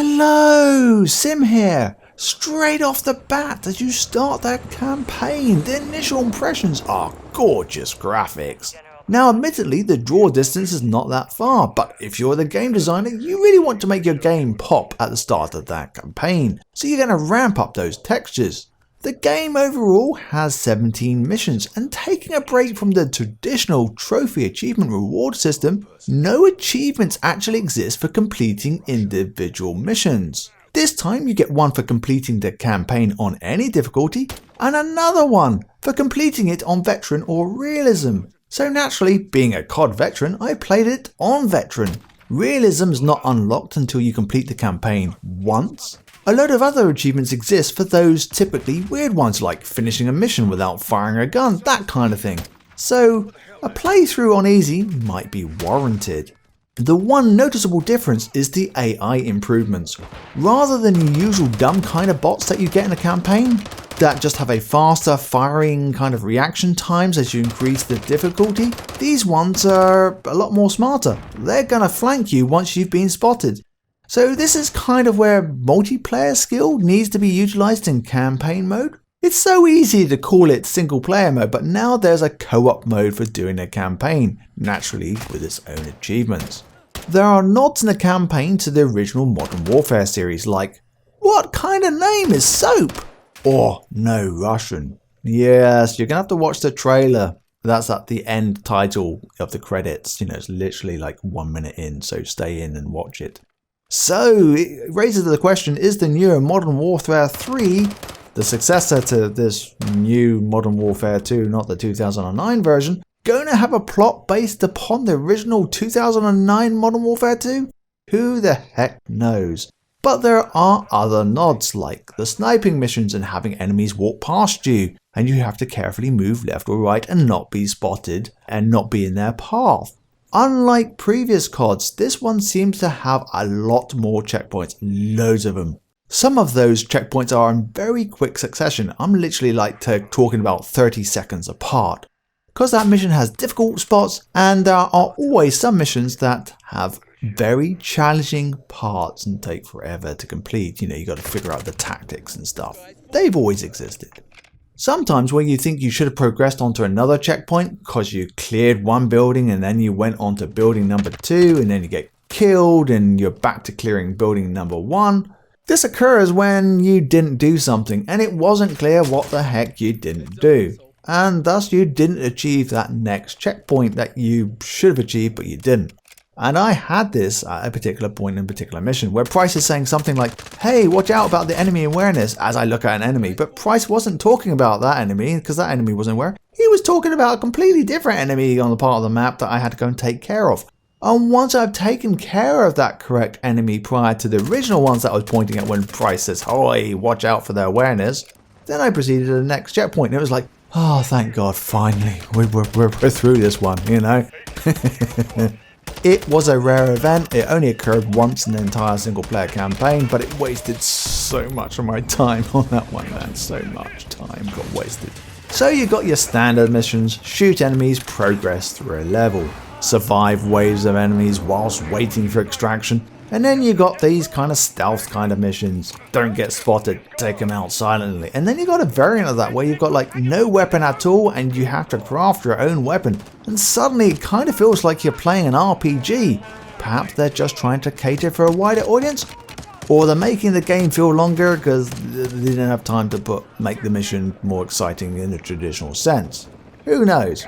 Hello, Sim here. Straight off the bat as you start that campaign, the initial impressions are gorgeous graphics. Now admittedly the draw distance is not that far, but if you're the game designer you really want to make your game pop at the start of that campaign, so you're going to ramp up those textures. The game overall has 17 missions, and taking a break from the traditional trophy achievement reward system, no achievements actually exist for completing individual missions. This time you get one for completing the campaign on any difficulty, and another one for completing it on veteran or realism. So naturally, being a COD veteran, I played it on veteran. Realism is not unlocked until you complete the campaign once. A load of other achievements exist for those typically weird ones like finishing a mission without firing a gun, that kind of thing. So a playthrough on easy might be warranted. The one noticeable difference is the AI improvements. Rather than the usual dumb kind of bots that you get in a campaign, that just have a faster firing kind of reaction times as you increase the difficulty, these ones are a lot more smarter. They're gonna flank you once you've been spotted. So this is kind of where multiplayer skill needs to be utilized in campaign mode. It's so easy to call it single player mode, but now there's a co-op mode for doing a campaign, naturally with its own achievements. There are nods in the campaign to the original Modern Warfare series like, "What kind of name is Soap?" or "No Russian." Yes, you're gonna have to watch the trailer. That's at the end title of the credits. You know, it's literally like 1 minute in, so stay in and watch it. So it raises the question, is the newer Modern Warfare 3, the successor to this new Modern Warfare 2, not the 2009 version, going to have a plot based upon the original 2009 Modern Warfare 2? Who the heck knows? But there are other nods like the sniping missions and having enemies walk past you, and you have to carefully move left or right and not be spotted and not be in their path. Unlike previous CODs, this one seems to have a lot more checkpoints, loads of them. Some of those checkpoints are in very quick succession. I'm literally talking about 30 seconds apart. Because that mission has difficult spots, and there are always some missions that have very challenging parts and take forever to complete. You know, you got to figure out the tactics and stuff. They've always existed. Sometimes when you think you should have progressed onto another checkpoint because you cleared one building and then you went on to building number 2 and then you get killed and you're back to clearing building number 1. This occurs when you didn't do something and it wasn't clear what the heck you didn't do. And thus you didn't achieve that next checkpoint that you should have achieved but you didn't. And I had this at a particular point in a particular mission where Price is saying something like, "Hey, watch out about the enemy awareness," as I look at an enemy. But Price wasn't talking about that enemy because that enemy wasn't aware. He was talking about a completely different enemy on the part of the map that I had to go and take care of. And once I've taken care of that correct enemy prior to the original ones that I was pointing at when Price says, "Hey, watch out for their awareness," then I proceeded to the next checkpoint. And it was like, oh, thank God, finally, we're through this one, you know. It was a rare event. It only occurred once in the entire single player campaign, but it wasted so much of my time on that one, man. So much time got wasted. So you got your standard missions: shoot enemies, progress through a level, survive waves of enemies whilst waiting for extraction, and then you got these kind of stealth kind of missions. Don't get spotted, take them out silently. And then you got a variant of that where you've got like no weapon at all and you have to craft your own weapon. And suddenly it kind of feels like you're playing an RPG. Perhaps they're just trying to cater for a wider audience? Or they're making the game feel longer because they didn't have time to make the mission more exciting in a traditional sense. Who knows?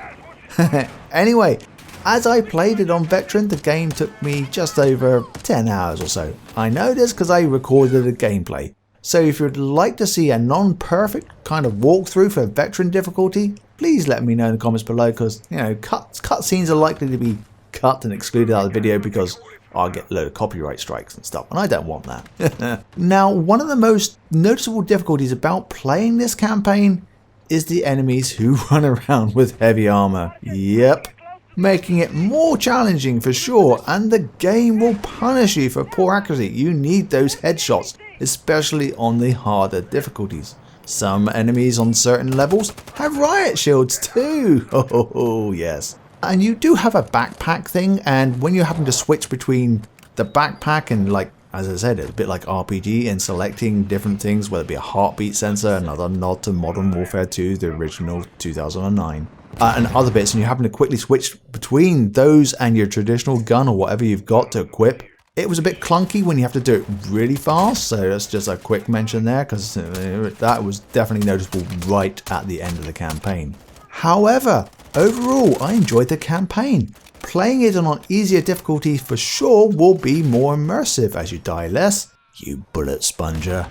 Anyway, as I played it on Veteran, the game took me just over 10 hours or so. I know this because I recorded a gameplay. So if you'd like to see a non-perfect kind of walkthrough for Veteran difficulty, please let me know in the comments below, because, you know, cutscenes are likely to be cut and excluded out of the video because I'll get a load of copyright strikes and stuff, and I don't want that. Now, one of the most noticeable difficulties about playing this campaign is the enemies who run around with heavy armor. Yep. Making it more challenging for sure, and the game will punish you for poor accuracy. You need those headshots, especially on the harder difficulties. Some enemies on certain levels have riot shields too. Oh yes. And you do have a backpack thing, and when you're having to switch between the backpack and like as I said, it's a bit like RPG in selecting different things, whether it be a heartbeat sensor, another nod to Modern Warfare 2, the original 2009, and other bits, and you happen to quickly switch between those and your traditional gun or whatever you've got to equip. It was a bit clunky when you have to do it really fast, so that's just a quick mention there, because that was definitely noticeable right at the end of the campaign. However, overall, I enjoyed the campaign. Playing it on easier difficulty for sure will be more immersive as you die less, you bullet sponger.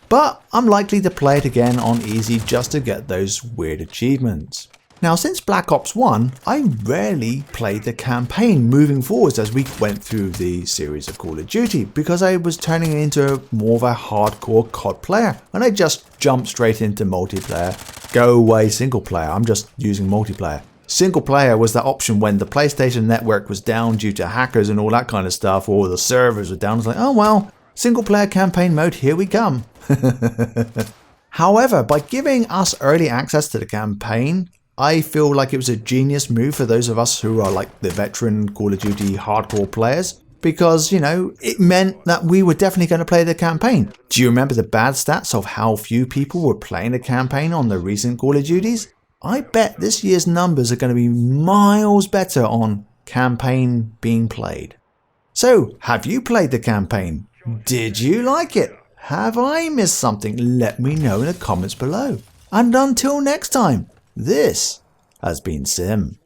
But I'm likely to play it again on easy just to get those weird achievements. Now, since Black Ops 1, I rarely played the campaign moving forwards as we went through the series of Call of Duty, because I was turning into more of a hardcore COD player, and I just jumped straight into multiplayer. Go away single player, I'm just using multiplayer. Single player was that option when the PlayStation network was down due to hackers and all that kind of stuff, or the servers were down. It's like, oh well, single player campaign mode, here we come. However, by giving us early access to the campaign, I feel like it was a genius move for those of us who are like the veteran Call of Duty hardcore players, because, you know, it meant that we were definitely going to play the campaign. Do you remember the bad stats of how few people were playing the campaign on the recent Call of Duties? I bet this year's numbers are going to be miles better on campaign being played. So, have you played the campaign? Did you like it? Have I missed something? Let me know in the comments below. And until next time, this has been Sim.